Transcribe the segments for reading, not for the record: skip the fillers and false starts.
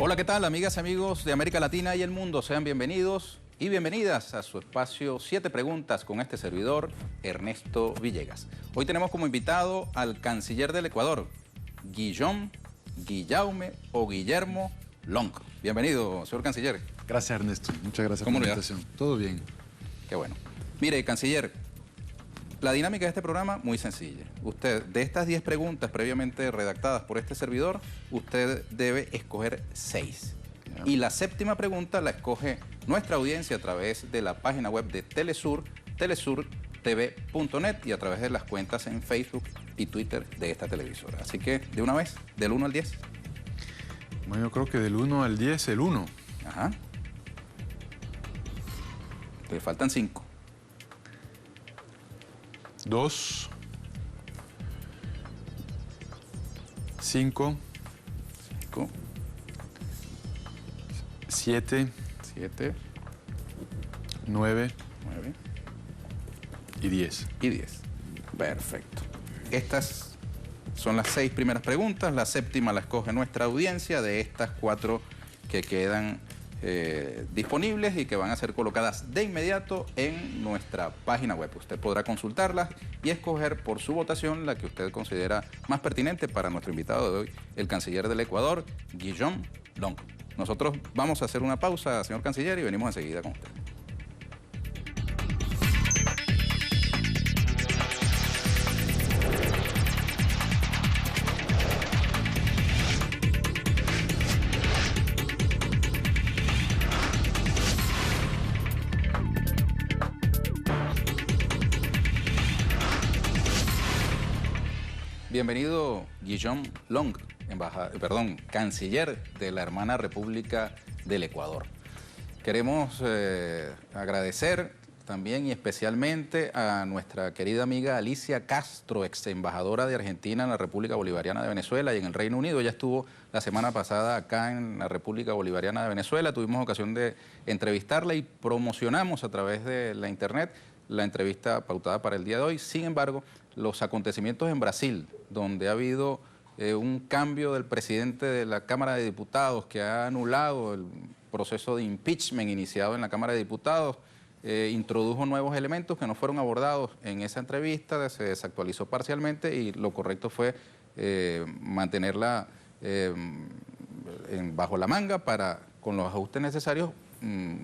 Hola, ¿qué tal, amigas y amigos de América Latina y el mundo? Sean bienvenidos y bienvenidas a su espacio 7 preguntas con este servidor, Ernesto Villegas. Hoy tenemos como invitado al canciller del Ecuador, Guillaume o Guillermo Long. Bienvenido, señor canciller. Gracias, Ernesto. Muchas gracias por la invitación. Todo bien. Qué bueno. Mire, canciller, la dinámica de este programa muy sencilla. Usted, de estas 10 preguntas previamente redactadas por este servidor, usted debe escoger 6. Y la séptima pregunta la escoge nuestra audiencia a través de la página web de Telesur, telesurtv.net, y a través de las cuentas en Facebook y Twitter de esta televisora. Así que, de una vez, del 1 al 10. Bueno, yo creo que del 1 al 10, el 1. Ajá. Le faltan 5. 2, 5, 7, 9 y 10. Perfecto. Estas son las 6 primeras preguntas. La séptima la escoge nuestra audiencia de estas 4 que quedan disponibles y que van a ser colocadas de inmediato en nuestra página web. Usted podrá consultarlas y escoger por su votación la que usted considera más pertinente para nuestro invitado de hoy, el canciller del Ecuador, Guillaume Long. Nosotros vamos a hacer una pausa, señor canciller, y venimos enseguida con usted. Bienvenido, Guillaume Long, canciller de la hermana República del Ecuador. Queremos agradecer también y especialmente a nuestra querida amiga Alicia Castro, ex embajadora de Argentina en la República Bolivariana de Venezuela y en el Reino Unido. Ella estuvo la semana pasada acá en la República Bolivariana de Venezuela. Tuvimos ocasión de entrevistarla y promocionamos a través de la internet la entrevista pautada para el día de hoy. Sin embargo, los acontecimientos en Brasil, donde ha habido un cambio del presidente de la Cámara de Diputados que ha anulado el proceso de impeachment iniciado en la Cámara de Diputados, introdujo nuevos elementos que no fueron abordados en esa entrevista, se desactualizó parcialmente y lo correcto fue mantenerla bajo la manga para, con los ajustes necesarios,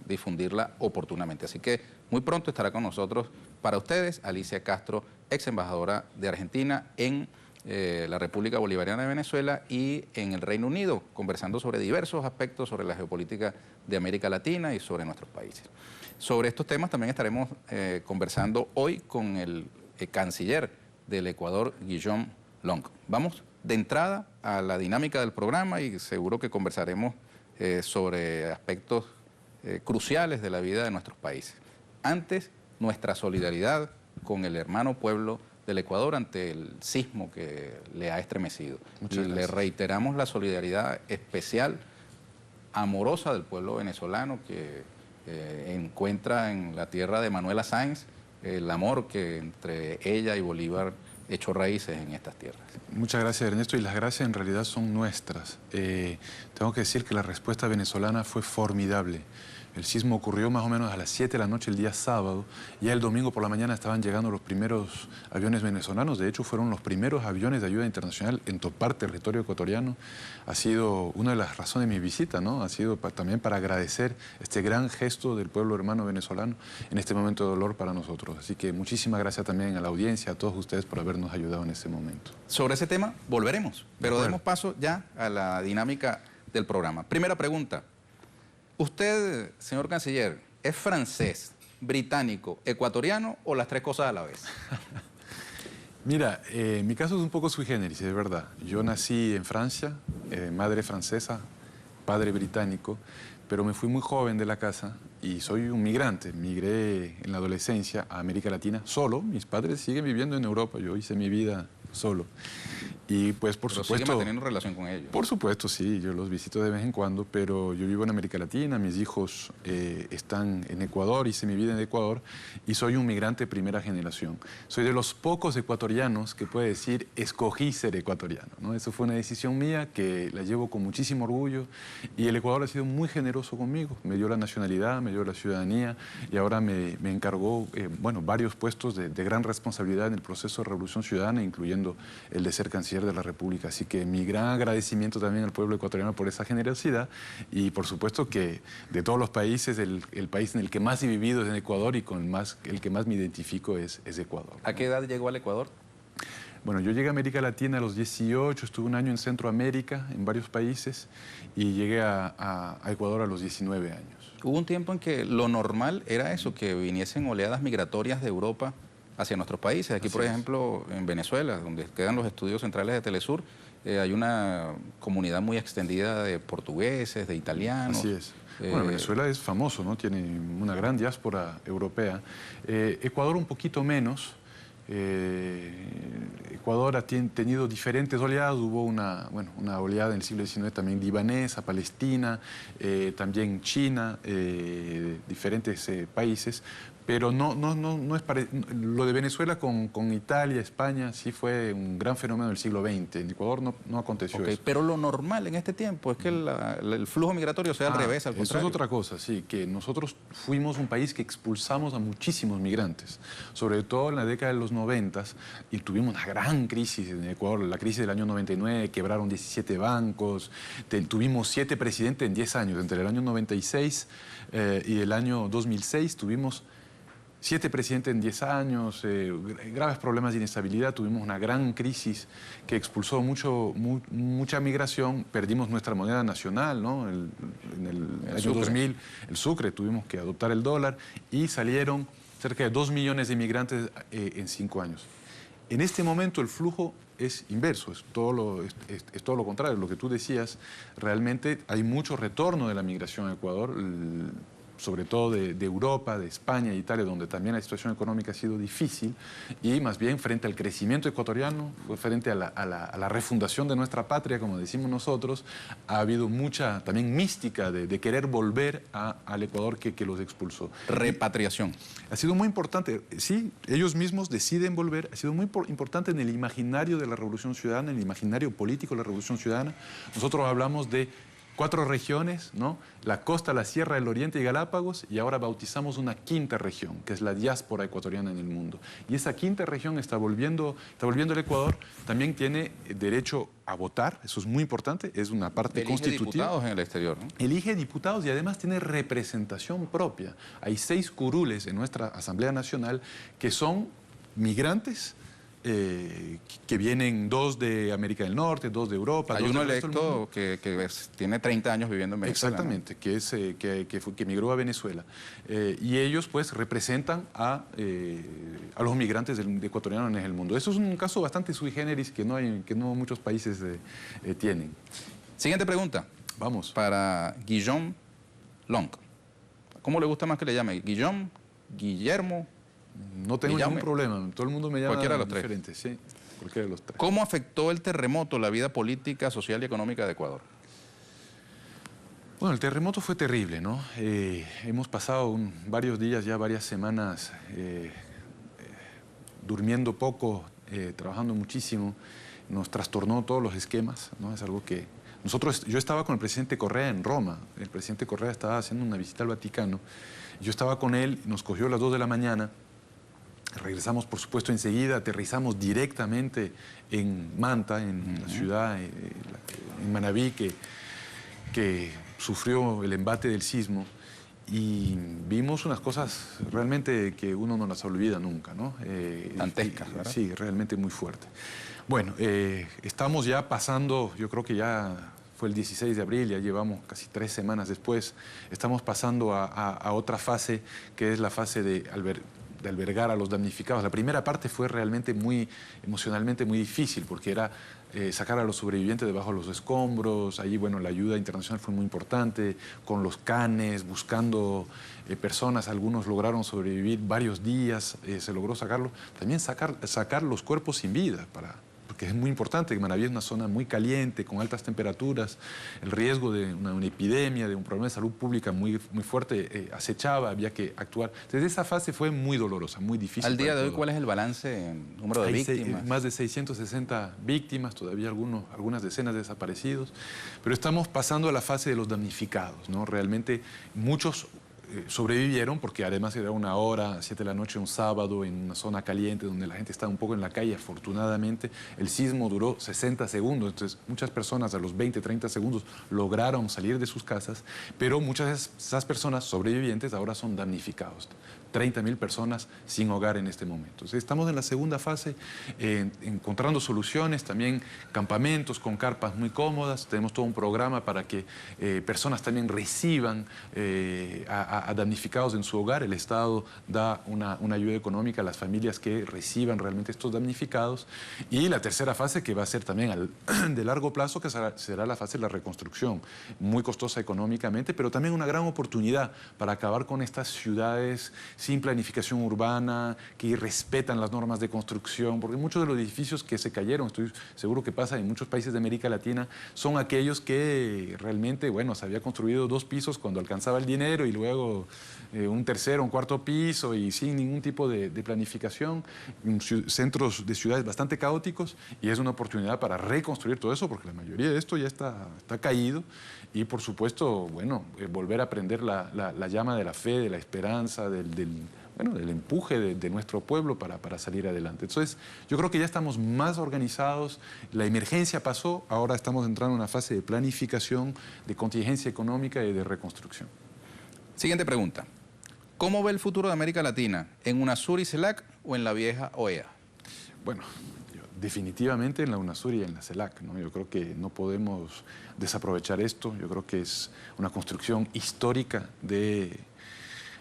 difundirla oportunamente. Así que muy pronto estará con nosotros para ustedes Alicia Castro, ex embajadora de Argentina en la República Bolivariana de Venezuela y en el Reino Unido, conversando sobre diversos aspectos sobre la geopolítica de América Latina y sobre nuestros países. Sobre estos temas también estaremos conversando hoy con el canciller del Ecuador, Guillaume Long. Vamos de entrada a la dinámica del programa y seguro que conversaremos sobre aspectos cruciales de la vida de nuestros países. Antes, nuestra solidaridad con el hermano pueblo del Ecuador ante el sismo que le ha estremecido. Le reiteramos la solidaridad especial, amorosa del pueblo venezolano que encuentra en la tierra de Manuela Sáenz el amor que entre ella y Bolívar echó raíces en estas tierras. Muchas gracias, Ernesto, y las gracias en realidad son nuestras. Tengo que decir que la respuesta venezolana fue formidable. El sismo ocurrió más o menos a las 7 de la noche el día sábado. Ya el domingo por la mañana estaban llegando los primeros aviones venezolanos. De hecho, fueron los primeros aviones de ayuda internacional en topar territorio ecuatoriano. Ha sido una de las razones de mi visita, ¿no? Ha sido también para agradecer este gran gesto del pueblo hermano venezolano en este momento de dolor para nosotros. Así que muchísimas gracias también a la audiencia, a todos ustedes por habernos ayudado en este momento. Sobre ese tema volveremos, pero demos paso ya a la dinámica del programa. Primera pregunta. Usted, señor canciller, ¿es francés, británico, ecuatoriano o las 3 cosas a la vez? Mira, mi caso es un poco sui generis, es verdad. Yo nací en Francia, madre francesa, padre británico, pero me fui muy joven de la casa y soy un migrante. Migré en la adolescencia a América Latina solo. Mis padres siguen viviendo en Europa, yo hice mi vida solo. Y pues por Pero supuesto... sigue manteniendo relación con ellos. Por supuesto, sí, yo los visito de vez en cuando, pero yo vivo en América Latina, mis hijos están en Ecuador, hice mi vida en Ecuador y soy un migrante de primera generación. Soy de los pocos ecuatorianos que puede decir, escogí ser ecuatoriano, ¿no? Eso fue una decisión mía que la llevo con muchísimo orgullo y el Ecuador ha sido muy generoso conmigo. Me dio la nacionalidad, me dio la ciudadanía y ahora me encargó, bueno, varios puestos de gran responsabilidad en el proceso de Revolución Ciudadana, incluyendo el de ser canciller de la República. Así que mi gran agradecimiento también al pueblo ecuatoriano por esa generosidad y por supuesto que de todos los países, el país en el que más he vivido es en Ecuador y con el que más me identifico es Ecuador. ¿A qué edad llegó al Ecuador? Bueno, yo llegué a América Latina a los 18, estuve un año en Centroamérica, en varios países, y llegué a Ecuador a los 19 años. Hubo un tiempo en que lo normal era eso, que viniesen oleadas migratorias de Europa hacia nuestros países. Aquí, por ejemplo, en Venezuela, donde quedan los estudios centrales de Telesur, hay una comunidad muy extendida de portugueses, de italianos. Así es. Bueno, Venezuela es famoso, ¿no? Tiene una gran diáspora europea. Ecuador un poquito menos. Ecuador ha tenido diferentes oleadas, hubo una oleada en el siglo XIX también libanesa, Palestina, también China, diferentes países, pero no es lo de Venezuela con Italia, España, sí fue un gran fenómeno del siglo XX. En Ecuador no aconteció eso. Pero lo normal en este tiempo es que el flujo migratorio sea al revés, al contrario. Eso es otra cosa, sí, que nosotros fuimos un país que expulsamos a muchísimos migrantes, sobre todo en la década de los 90, y tuvimos una gran crisis en Ecuador, la crisis del año 99, quebraron 17 bancos, tuvimos 7 presidentes en 10 años, entre el año 96 y el año 2006 tuvimos 7 presidentes en 10 años, graves problemas de inestabilidad, tuvimos una gran crisis que expulsó mucha migración, perdimos nuestra moneda nacional, ¿no? En el año 2000, el sucre, tuvimos que adoptar el dólar y salieron cerca de 2 millones de inmigrantes en 5 años. En este momento el flujo es inverso, es todo lo contrario, lo que tú decías, realmente hay mucho retorno de la migración a Ecuador, sobre todo de Europa, de España e Italia, donde también la situación económica ha sido difícil, y más bien frente al crecimiento ecuatoriano, frente a la refundación de nuestra patria, como decimos nosotros, ha habido mucha también mística de querer volver al Ecuador que los expulsó. Repatriación. Ha sido muy importante, sí, ellos mismos deciden volver, ha sido muy importante en el imaginario de la Revolución Ciudadana, en el imaginario político de la Revolución Ciudadana. Nosotros hablamos de 4 regiones, ¿no? La costa, la sierra, el oriente y Galápagos, y ahora bautizamos una 5ª región, que es la diáspora ecuatoriana en el mundo. Y esa 5ª región está volviendo el Ecuador, también tiene derecho a votar, eso es muy importante, es una parte constitutiva. Elige diputados en el exterior, ¿no? Elige diputados y además tiene representación propia. Hay 6 curules en nuestra Asamblea Nacional que son migrantes, que vienen 2 de América del Norte, 2 de Europa. Hay uno electo que tiene 30 años viviendo en Venezuela. Exactamente, ¿no? que migró a Venezuela. Y ellos pues representan a los migrantes ecuatorianos en el mundo. Eso es un caso bastante sui generis que no muchos países tienen. Siguiente pregunta. Vamos. Para Guillaume Long. ¿Cómo le gusta más que le llame? ¿Guillaume? ¿Guillermo? No tengo ningún problema, todo el mundo me llama cualquiera de los diferente, sí, cualquiera de los 3. ¿Cómo afectó el terremoto la vida política, social y económica de Ecuador? Bueno, el terremoto fue terrible, ¿no? Hemos pasado varios días, ya varias semanas, durmiendo poco, trabajando muchísimo, nos trastornó todos los esquemas, ¿no? Es algo que yo estaba con el presidente Correa en Roma, el presidente Correa estaba haciendo una visita al Vaticano, yo estaba con él, nos cogió a las 2 de la mañana, regresamos, por supuesto, enseguida, aterrizamos directamente en Manta, en la ciudad, en Manabí, que sufrió el embate del sismo, y vimos unas cosas realmente que uno no las olvida nunca, ¿no? Dantescas, ¿verdad? Sí, realmente muy fuerte. Bueno, estamos ya pasando, yo creo que ya fue el 16 de abril, ya llevamos casi 3 semanas después, estamos pasando a otra fase, que es la fase de albergar a los damnificados. La primera parte fue realmente emocionalmente muy difícil, porque era sacar a los sobrevivientes debajo de los escombros. Ahí, bueno, la ayuda internacional fue muy importante, con los canes, buscando personas. Algunos lograron sobrevivir varios días, se logró sacarlo. También sacar los cuerpos sin vida, porque porque es muy importante. Manaví es una zona muy caliente, con altas temperaturas, el riesgo de una epidemia, de un problema de salud pública muy fuerte acechaba, había que actuar. Desde esa fase fue muy dolorosa, muy difícil. Al día de hoy, ¿cuál es el balance en número de víctimas? Más de 660 víctimas, todavía algunas decenas de desaparecidos, pero estamos pasando a la fase de los damnificados, ¿no? Realmente muchos sobrevivieron porque además era una hora, 7 de la noche, un sábado, en una zona caliente donde la gente estaba un poco en la calle. Afortunadamente, el sismo duró 60 segundos, entonces muchas personas a los 20, 30 segundos lograron salir de sus casas, pero muchas de esas personas sobrevivientes ahora son damnificados. 30.000 personas sin hogar en este momento. Entonces, estamos en la segunda fase, encontrando soluciones, también campamentos con carpas muy cómodas. Tenemos todo un programa para que personas también reciban a damnificados en su hogar. El Estado da una ayuda económica a las familias que reciban realmente estos damnificados. Y la tercera fase, que va a ser también de largo plazo, que será la fase de la reconstrucción, muy costosa económicamente, pero también una gran oportunidad para acabar con estas ciudades sin planificación urbana, que respetan las normas de construcción, porque muchos de los edificios que se cayeron, estoy seguro que pasa en muchos países de América Latina, son aquellos que realmente, bueno, se había construido 2 pisos cuando alcanzaba el dinero y luego un tercero, un cuarto piso y sin ningún tipo de planificación, centros de ciudades bastante caóticos, y es una oportunidad para reconstruir todo eso, porque la mayoría de esto ya está caído. Y por supuesto, bueno, volver a prender la llama de la fe, de la esperanza, del empuje de nuestro pueblo para salir adelante. Entonces, yo creo que ya estamos más organizados, la emergencia pasó, ahora estamos entrando en una fase de planificación, de contingencia económica y de reconstrucción. Siguiente pregunta. ¿Cómo ve el futuro de América Latina? ¿En UNASUR y CELAC o en la vieja OEA? Bueno, definitivamente en la UNASUR y en la CELAC, ¿no? Yo creo que no podemos desaprovechar esto. Yo creo que es una construcción histórica de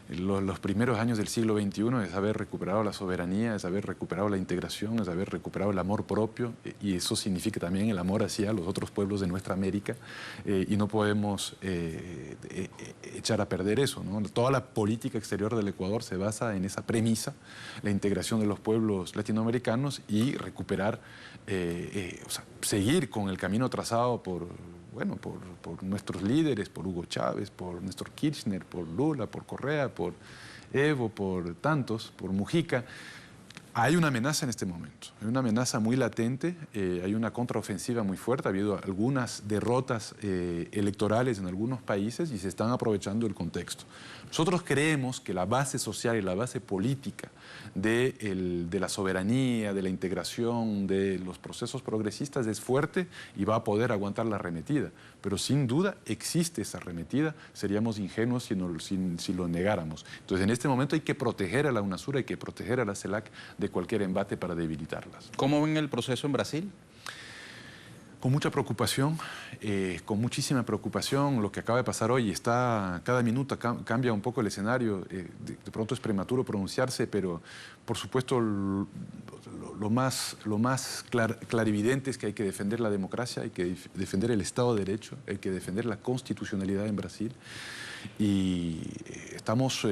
los primeros años del siglo XXI, es haber recuperado la soberanía, es haber recuperado la integración, es haber recuperado el amor propio, y eso significa también el amor hacia los otros pueblos de nuestra América, y no podemos echar a perder eso, ¿no? Toda la política exterior del Ecuador se basa en esa premisa, la integración de los pueblos latinoamericanos y recuperar, o sea, seguir con el camino trazado por nuestros líderes, por Hugo Chávez, por Néstor Kirchner, por Lula, por Correa, por Evo, por tantos, por Mujica. Hay una amenaza en este momento, hay una amenaza muy latente, hay una contraofensiva muy fuerte, ha habido algunas derrotas electorales en algunos países y se están aprovechando el contexto. Nosotros creemos que la base social y la base política de la soberanía, de la integración, de los procesos progresistas es fuerte y va a poder aguantar la arremetida, pero sin duda existe esa arremetida, seríamos ingenuos si lo negáramos. Entonces, en este momento hay que proteger a la UNASUR, hay que proteger a la CELAC de cualquier embate para debilitarlas. ¿Cómo ven el proceso en Brasil? Con mucha preocupación, con muchísima preocupación. Lo que acaba de pasar hoy cada minuto cambia un poco el escenario. De pronto es prematuro pronunciarse, pero por supuesto lo más clarividente es que hay que defender la democracia, hay que defender el Estado de Derecho, hay que defender la constitucionalidad en Brasil. Y estamos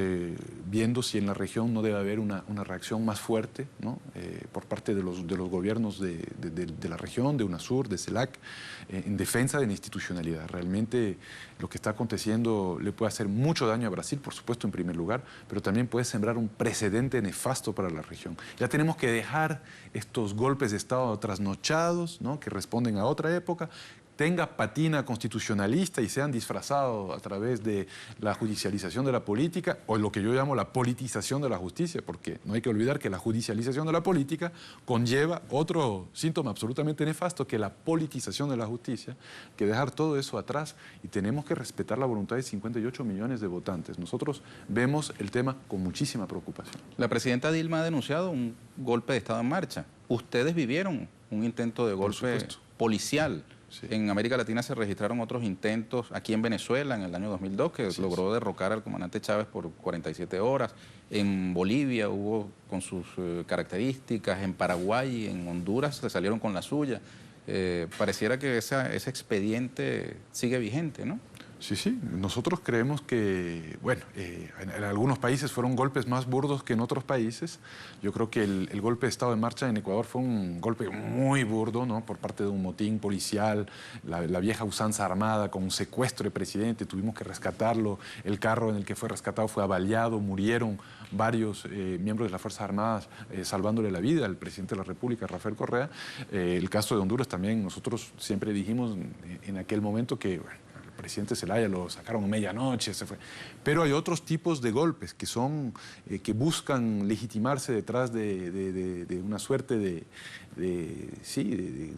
viendo si en la región no debe haber una reacción más fuerte, ¿no? Por parte de los gobiernos de la región, de UNASUR, de CELAC, en defensa de la institucionalidad. Realmente lo que está aconteciendo le puede hacer mucho daño a Brasil, por supuesto en primer lugar, pero también puede sembrar un precedente nefasto para la región. Ya tenemos que dejar estos golpes de Estado trasnochados, ¿no? Que responden a otra época, tenga patina constitucionalista y sean disfrazados a través de la judicialización de la política o lo que yo llamo la politización de la justicia, porque no hay que olvidar que la judicialización de la política conlleva otro síntoma absolutamente nefasto, que es la politización de la justicia, que dejar todo eso atrás, y tenemos que respetar la voluntad de 58 millones de votantes. Nosotros vemos el tema con muchísima preocupación. La presidenta Dilma ha denunciado un golpe de Estado en marcha. Ustedes vivieron un intento de golpe policial. Sí. En América Latina se registraron otros intentos, aquí en Venezuela en el año 2002, que logró derrocar al comandante Chávez por 47 horas. En Bolivia hubo con sus características, en Paraguay, en Honduras se salieron con la suya. Pareciera que ese expediente sigue vigente, ¿no? Sí, sí. Nosotros creemos que, bueno, en algunos países fueron golpes más burdos que en otros países. Yo creo que el golpe de Estado en marcha en Ecuador fue un golpe muy burdo, ¿no? Por parte de un motín policial, la vieja usanza armada con un secuestro de presidente, tuvimos que rescatarlo. El carro en el que fue rescatado fue avaliado, murieron varios miembros de las Fuerzas Armadas salvándole la vida al presidente de la República, Rafael Correa. El caso de Honduras también, nosotros siempre dijimos en aquel momento que, bueno, el presidente Zelaya lo sacaron a medianoche, se fue. Pero hay otros tipos de golpes que son, que buscan legitimarse detrás de una suerte de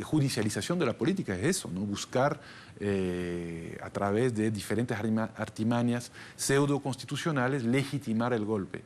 judicialización de la política. Es eso, ¿no? Buscar a través de diferentes artimañas pseudo-constitucionales legitimar el golpe.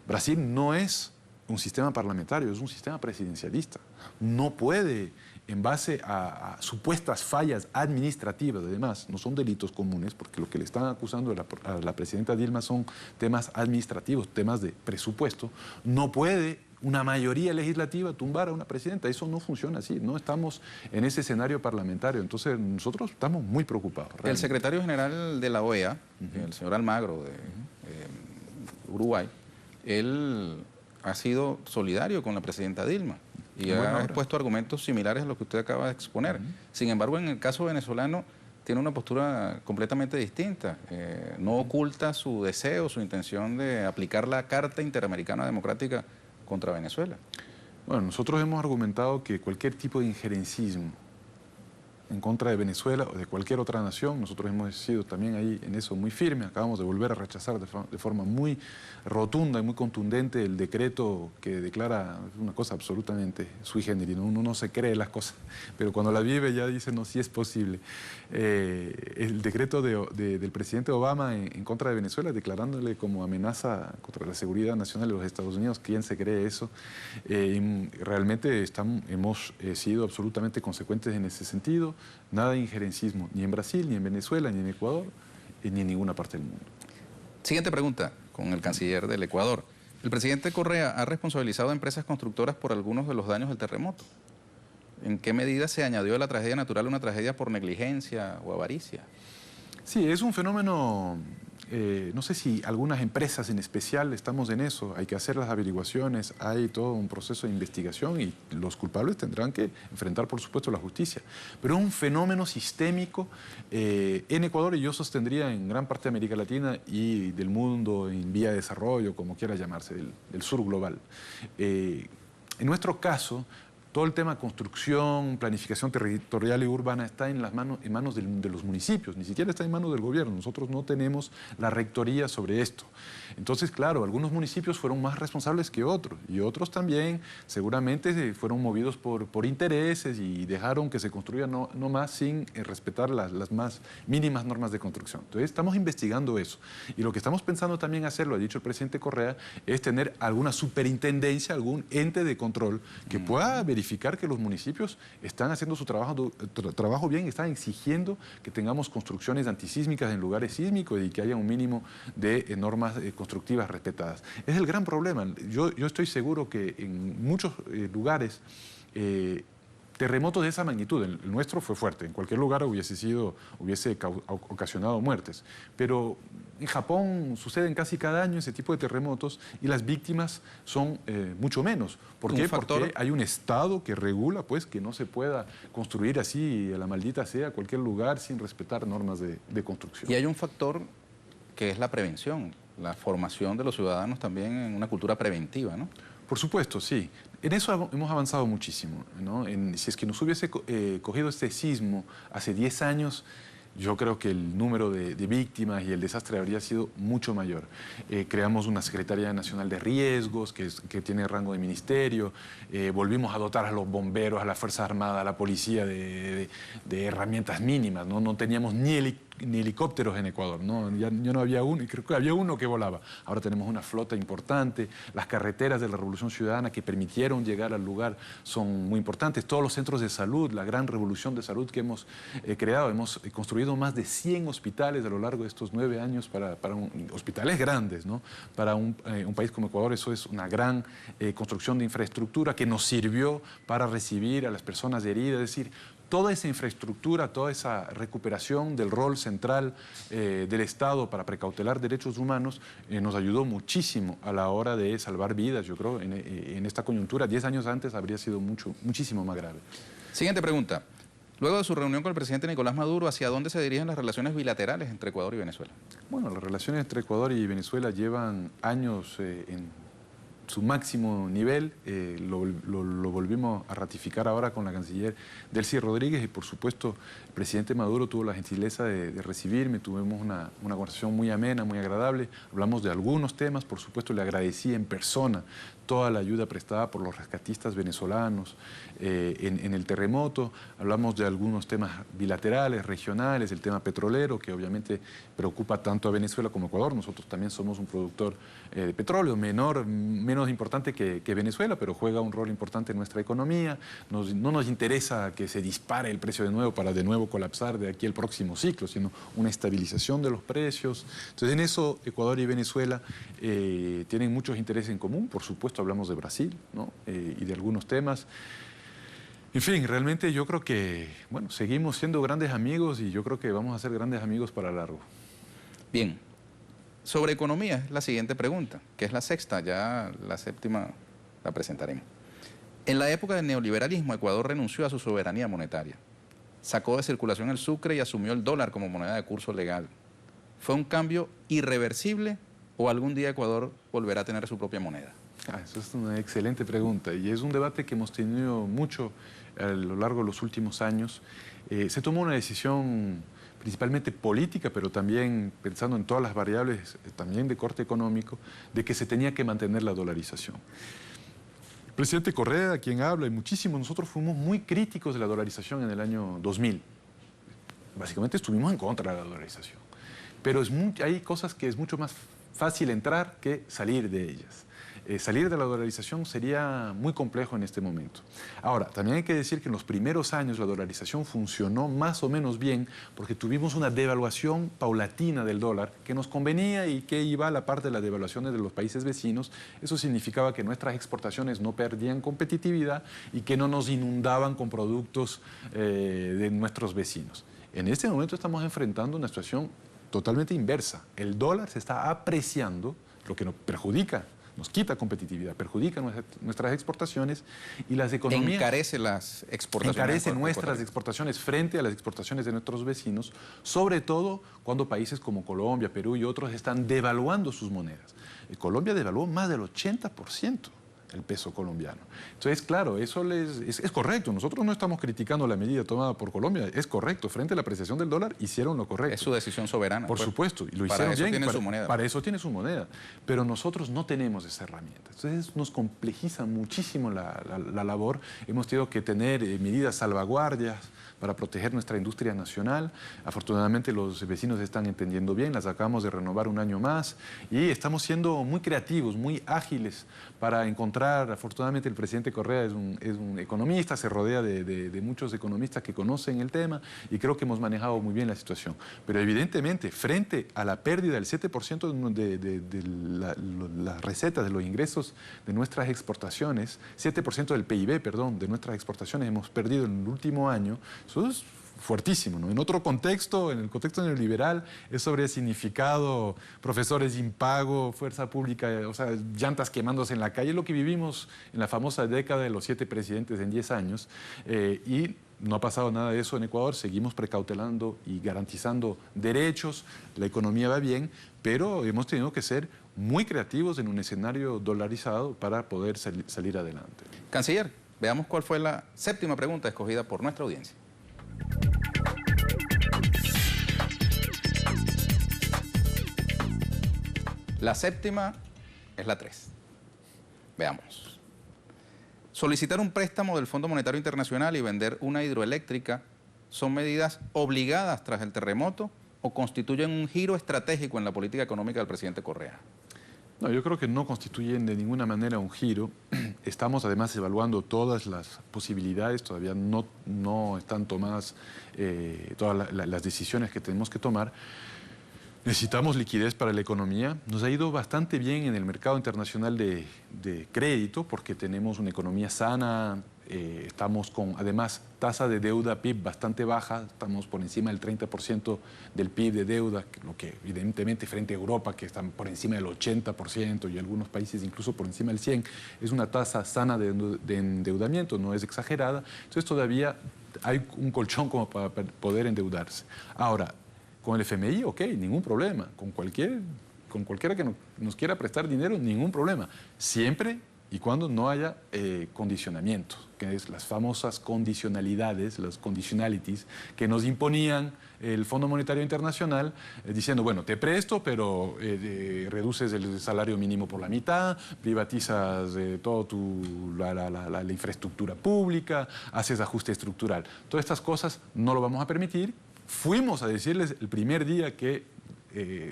Brasil no es un sistema parlamentario, es un sistema presidencialista. No puede, en base a supuestas fallas administrativas, además, no son delitos comunes, porque lo que le están acusando a la presidenta Dilma son temas administrativos, temas de presupuesto, no puede una mayoría legislativa tumbar a una presidenta. Eso no funciona así, no estamos en ese escenario parlamentario. Entonces, nosotros estamos muy preocupados. Realmente. El secretario general de la OEA, el señor Almagro, de Uruguay, él ha sido solidario con la presidenta Dilma y ha expuesto argumentos similares a los que usted acaba de exponer. Sin embargo, en el caso venezolano tiene una postura completamente distinta. No oculta su deseo, su intención de aplicar la Carta Interamericana Democrática contra Venezuela. Bueno, nosotros hemos argumentado que cualquier tipo de injerencismo en contra de Venezuela o de cualquier otra nación, nosotros hemos sido también ahí en eso muy firmes, acabamos de volver a rechazar de forma muy rotunda y muy contundente el decreto que declara una cosa absolutamente sui generis, ¿no? Uno no se cree las cosas, pero cuando la vive ya dice, no, sí es posible. El decreto del presidente Obama en contra de Venezuela, declarándole como amenaza contra la seguridad nacional de los Estados Unidos, ¿quién se cree eso? Realmente hemos sido absolutamente consecuentes en ese sentido. Nada de injerencismo, ni en Brasil, ni en Venezuela, ni en Ecuador, ni en ninguna parte del mundo. Siguiente pregunta, con el canciller del Ecuador. El presidente Correa ha responsabilizado a empresas constructoras por algunos de los daños del terremoto. ¿En qué medida se añadió a la tragedia natural una tragedia por negligencia o avaricia? Sí, es un fenómeno, no sé si algunas empresas en especial estamos en eso, hay que hacer las averiguaciones, hay todo un proceso de investigación y los culpables tendrán que enfrentar, por supuesto, la justicia. Pero es un fenómeno sistémico en Ecuador y yo sostendría en gran parte de América Latina y del mundo en vía de desarrollo, como quiera llamarse, del sur global. En nuestro caso, todo el tema construcción, planificación territorial y urbana está en manos de los municipios, ni siquiera está en manos del gobierno. Nosotros no tenemos la rectoría sobre esto. Entonces, claro, algunos municipios fueron más responsables que otros y otros también seguramente fueron movidos por intereses y dejaron que se construya no más sin respetar las más mínimas normas de construcción. Entonces, estamos investigando eso. Y lo que estamos pensando también hacer, lo ha dicho el presidente Correa, es tener alguna superintendencia, algún ente de control que pueda verificar que los municipios están haciendo su trabajo bien, están exigiendo que tengamos construcciones antisísmicas en lugares sísmicos y que haya un mínimo de normas constructivas respetadas. Es el gran problema. Yo estoy seguro que en muchos lugares terremotos de esa magnitud, el nuestro fue fuerte, en cualquier lugar hubiese ocasionado muertes, pero en Japón suceden casi cada año ese tipo de terremotos y las víctimas son mucho menos. ¿Por qué? Porque hay un Estado que regula pues, que no se pueda construir así a la maldita sea cualquier lugar sin respetar normas de construcción. Y hay un factor que es la prevención, la formación de los ciudadanos también en una cultura preventiva, ¿no? Por supuesto, sí. En eso hemos avanzado muchísimo, ¿no? Si es que nos hubiese cogido este sismo hace 10 años, yo creo que el número de víctimas y el desastre habría sido mucho mayor. Creamos una Secretaría Nacional de Riesgos que tiene rango de ministerio, volvimos a dotar a los bomberos, a las Fuerzas Armadas, a la policía de herramientas mínimas, ¿no? No teníamos ni helicópteros en Ecuador, ¿no? Ya no había uno, y creo que había uno que volaba. Ahora tenemos una flota importante, las carreteras de la Revolución Ciudadana que permitieron llegar al lugar son muy importantes, todos los centros de salud, la gran revolución de salud que hemos creado, hemos construido más de 100 hospitales a lo largo de estos 9 años para hospitales grandes, ¿no? Para un país como Ecuador eso es una gran construcción de infraestructura que nos sirvió para recibir a las personas heridas, es decir, toda esa infraestructura, toda esa recuperación del rol central del Estado para precautelar derechos humanos nos ayudó muchísimo a la hora de salvar vidas. Yo creo en esta coyuntura, 10 años antes habría sido muchísimo más grave. Siguiente pregunta. Luego de su reunión con el presidente Nicolás Maduro, ¿hacia dónde se dirigen las relaciones bilaterales entre Ecuador y Venezuela? Bueno, las relaciones entre Ecuador y Venezuela llevan años en su máximo nivel. Lo volvimos a ratificar ahora con la canciller Delcy Rodríguez y, por supuesto, el presidente Maduro tuvo la gentileza de recibirme. Tuvimos una conversación muy amena, muy agradable. Hablamos de algunos temas. Por supuesto, le agradecí en persona toda la ayuda prestada por los rescatistas venezolanos en el terremoto. Hablamos de algunos temas bilaterales, regionales, el tema petrolero, que obviamente preocupa tanto a Venezuela como a Ecuador. Nosotros también somos un productor de petróleo, menos importante que Venezuela, pero juega un rol importante en nuestra economía. No nos interesa que se dispare el precio de nuevo para de nuevo colapsar de aquí al próximo ciclo, sino una estabilización de los precios. Entonces, en eso Ecuador y Venezuela tienen muchos intereses en común. Por supuesto, hablamos de Brasil, ¿no? Y de algunos temas. En fin, realmente yo creo que, bueno, seguimos siendo grandes amigos y yo creo que vamos a ser grandes amigos para largo. Bien. Sobre economía es la siguiente pregunta, que es la sexta, ya la séptima la presentaremos. En la época del neoliberalismo, Ecuador renunció a su soberanía monetaria. Sacó de circulación el sucre y asumió el dólar como moneda de curso legal. ¿Fue un cambio irreversible o algún día Ecuador volverá a tener su propia moneda? Eso es una excelente pregunta y es un debate que hemos tenido mucho a lo largo de los últimos años. Se tomó una decisión principalmente política, pero también pensando en todas las variables, también de corte económico, de que se tenía que mantener la dolarización. El presidente Correa, quien habla, y muchísimos, nosotros fuimos muy críticos de la dolarización en el año 2000. Básicamente estuvimos en contra de la dolarización. Pero hay cosas que es mucho más fácil entrar que salir de ellas. Salir de la dolarización sería muy complejo en este momento. Ahora, también hay que decir que en los primeros años la dolarización funcionó más o menos bien porque tuvimos una devaluación paulatina del dólar que nos convenía y que iba a la par de las devaluaciones de los países vecinos. Eso significaba que nuestras exportaciones no perdían competitividad y que no nos inundaban con productos de nuestros vecinos. En este momento estamos enfrentando una situación totalmente inversa. El dólar se está apreciando, lo que nos perjudica, nos quita competitividad, perjudica nuestras exportaciones y las economías... Encarece las exportaciones. Encarece nuestras exportaciones frente a las exportaciones de nuestros vecinos, sobre todo cuando países como Colombia, Perú y otros están devaluando sus monedas. Colombia devaluó más del 80% el peso colombiano. Entonces, claro, eso es correcto. Nosotros no estamos criticando la medida tomada por Colombia. Es correcto. Frente a la apreciación del dólar, hicieron lo correcto. Es su decisión soberana. Por supuesto. Y lo hicieron bien. Tiene su moneda. Para eso tiene su moneda. Pero nosotros no tenemos esa herramienta. Entonces, nos complejiza muchísimo la labor. Hemos tenido que tener medidas salvaguardias para proteger nuestra industria nacional. Afortunadamente, los vecinos están entendiendo bien. Las acabamos de renovar un año más. Y estamos siendo muy creativos, muy ágiles para encontrar. Afortunadamente, el presidente Correa es un economista, se rodea de muchos economistas que conocen el tema y creo que hemos manejado muy bien la situación. Pero evidentemente, frente a la pérdida del 7% de las recetas, de los ingresos de nuestras exportaciones, 7% del PIB, perdón, de nuestras exportaciones hemos perdido en el último año. Eso es fuertísimo, ¿no? En otro contexto, en el contexto neoliberal, eso habría significado profesores sin pago, fuerza pública, o sea, llantas quemándose en la calle, lo que vivimos en la famosa década de los 7 presidentes en 10 años, y no ha pasado nada de eso en Ecuador. Seguimos precautelando y garantizando derechos, la economía va bien, pero hemos tenido que ser muy creativos en un escenario dolarizado para poder salir adelante. Canciller, veamos cuál fue la séptima pregunta escogida por nuestra audiencia. La séptima es la 3. Veamos. Solicitar un préstamo del Fondo Monetario Internacional y vender una hidroeléctrica son medidas obligadas tras el terremoto o constituyen un giro estratégico en la política económica del presidente Correa. No, yo creo que no constituyen de ninguna manera un giro. Estamos además evaluando todas las posibilidades, todavía no están tomadas todas las decisiones que tenemos que tomar. Necesitamos liquidez para la economía. Nos ha ido bastante bien en el mercado internacional de crédito porque tenemos una economía sana, estamos con, además, tasa de deuda PIB bastante baja, estamos por encima del 30% del PIB de deuda, lo que evidentemente frente a Europa, que están por encima del 80% y algunos países incluso por encima del 100%, es una tasa sana de endeudamiento, no es exagerada, entonces todavía hay un colchón como para poder endeudarse. Ahora, con el FMI, ok, ningún problema. Con cualquiera que nos quiera prestar dinero, ningún problema. Siempre y cuando no haya condicionamientos, que es las famosas condicionalidades, las conditionalities, que nos imponían el Fondo Monetario Internacional, diciendo, bueno, te presto, pero reduces el salario mínimo por la mitad, privatizas toda la infraestructura pública, haces ajuste estructural. Todas estas cosas no lo vamos a permitir. Fuimos a decirles el primer día que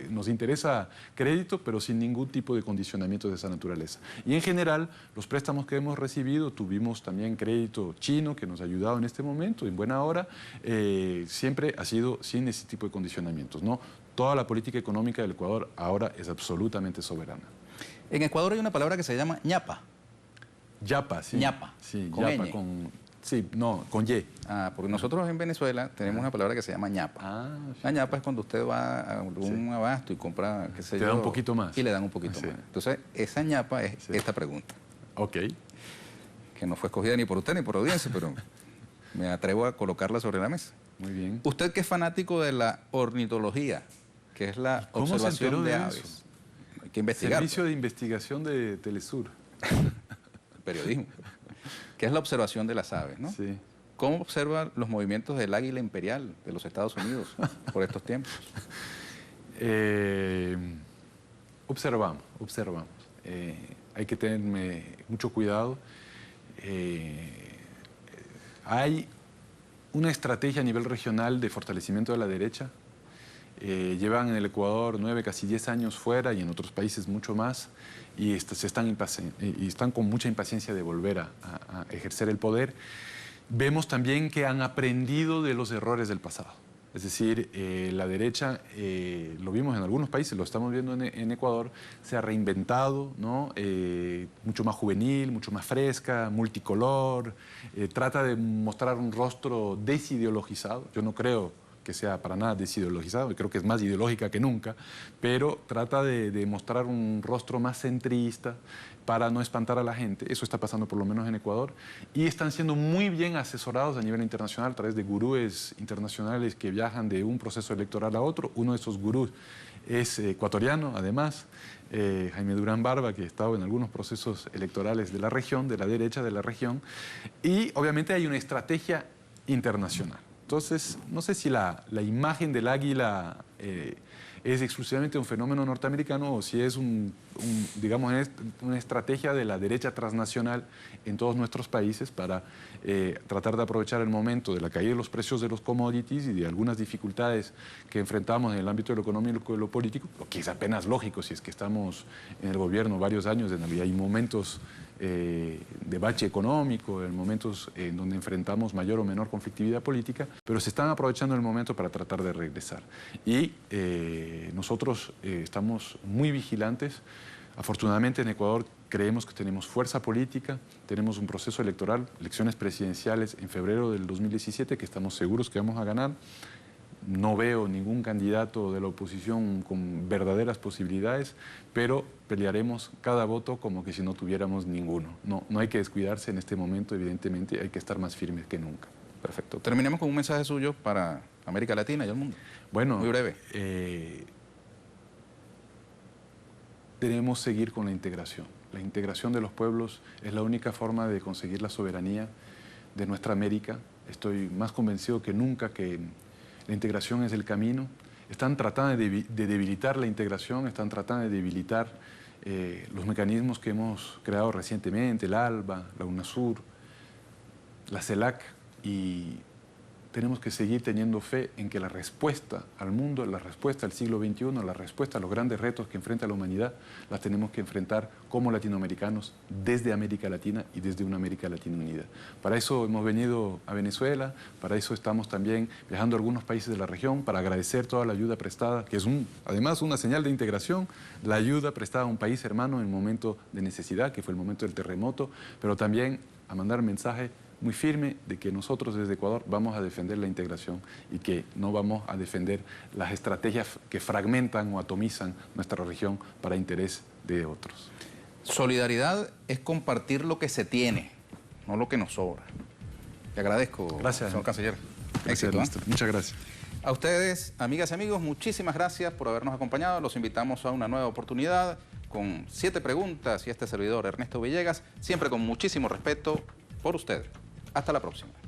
nos interesa crédito, pero sin ningún tipo de condicionamiento de esa naturaleza. Y en general, los préstamos que hemos recibido, tuvimos también crédito chino que nos ha ayudado en este momento, en buena hora, siempre ha sido sin ese tipo de condicionamientos, ¿no? Toda la política económica del Ecuador ahora es absolutamente soberana. En Ecuador hay una palabra que se llama ñapa. Yapa, sí. Ñapa. Sí, con yapa, ñ. sí, no, con Y. Ah, porque nosotros en Venezuela tenemos una palabra que se llama ñapa. Ah, sí. La ñapa es cuando usted va a algún abasto y compra, qué sé yo. Te da un poquito más. Y le dan un poquito Sí. más. Entonces, esa ñapa es esta pregunta, Ok. que no fue escogida ni por usted ni por audiencia, pero me atrevo a colocarla sobre la mesa. Muy bien. Usted que es fanático de la ornitología, que es la ¿Cómo se observación enteró de de aves. eso? Hay que investigar. Servicio de investigación de Telesur. Periodismo. Que es la observación de las aves, ¿no? Sí. ¿Cómo observa los movimientos del águila imperial de los Estados Unidos por estos tiempos? Observamos. Hay que tener mucho cuidado. Hay una estrategia a nivel regional de fortalecimiento de la derecha. Llevan en el Ecuador 9, casi 10 años fuera y en otros países mucho más y están con mucha impaciencia de volver a ejercer el poder. Vemos también que han aprendido de los errores del pasado. Es decir, la derecha, lo vimos en algunos países, lo estamos viendo en Ecuador, se ha reinventado, ¿no? Mucho más juvenil, mucho más fresca, multicolor, trata de mostrar un rostro desideologizado. Yo no creo que sea para nada desideologizado, creo que es más ideológica que nunca, pero trata de mostrar un rostro más centrista para no espantar a la gente. Eso está pasando por lo menos en Ecuador. Y están siendo muy bien asesorados a nivel internacional a través de gurúes internacionales que viajan de un proceso electoral a otro. Uno de esos gurús es ecuatoriano, además, Jaime Durán Barba, que ha estado en algunos procesos electorales de la región, de la derecha de la región. Y obviamente hay una estrategia internacional. Entonces, no sé si la imagen del águila es exclusivamente un fenómeno norteamericano o si es digamos, una estrategia de la derecha transnacional en todos nuestros países para tratar de aprovechar el momento de la caída de los precios de los commodities y de algunas dificultades que enfrentamos en el ámbito de lo económico y lo político, lo que es apenas lógico si es que estamos en el gobierno varios años, en realidad hay momentos de bache económico, en momentos en donde enfrentamos mayor o menor conflictividad política, pero se están aprovechando el momento para tratar de regresar. Y nosotros estamos muy vigilantes. Afortunadamente en Ecuador creemos que tenemos fuerza política, tenemos un proceso electoral, elecciones presidenciales en febrero del 2017 que estamos seguros que vamos a ganar. No veo ningún candidato de la oposición con verdaderas posibilidades, pero pelearemos cada voto como que si no tuviéramos ninguno. No hay que descuidarse en este momento, evidentemente, hay que estar más firmes que nunca. Perfecto. Terminemos con un mensaje suyo para América Latina y el mundo. Bueno, muy breve. Debemos seguir con la integración. La integración de los pueblos es la única forma de conseguir la soberanía de nuestra América. Estoy más convencido que nunca que la integración es el camino. Están tratando de debilitar la integración, están tratando de debilitar los mecanismos que hemos creado recientemente, el ALBA, la UNASUR, la CELAC, y tenemos que seguir teniendo fe en que la respuesta al mundo, la respuesta al siglo XXI, la respuesta a los grandes retos que enfrenta la humanidad, las tenemos que enfrentar como latinoamericanos desde América Latina y desde una América Latina unida. Para eso hemos venido a Venezuela, para eso estamos también viajando a algunos países de la región, para agradecer toda la ayuda prestada, que es además una señal de integración, la ayuda prestada a un país hermano en un momento de necesidad, que fue el momento del terremoto, pero también a mandar un mensaje muy firme de que nosotros desde Ecuador vamos a defender la integración y que no vamos a defender las estrategias que fragmentan o atomizan nuestra región para interés de otros. Solidaridad es compartir lo que se tiene, no lo que nos sobra. Le agradezco, gracias, señor canciller. Gracias, Éxito, muchas gracias. A ustedes, amigas y amigos, muchísimas gracias por habernos acompañado. Los invitamos a una nueva oportunidad con 7 preguntas y este servidor, Ernesto Villegas, siempre con muchísimo respeto por usted. Hasta la próxima.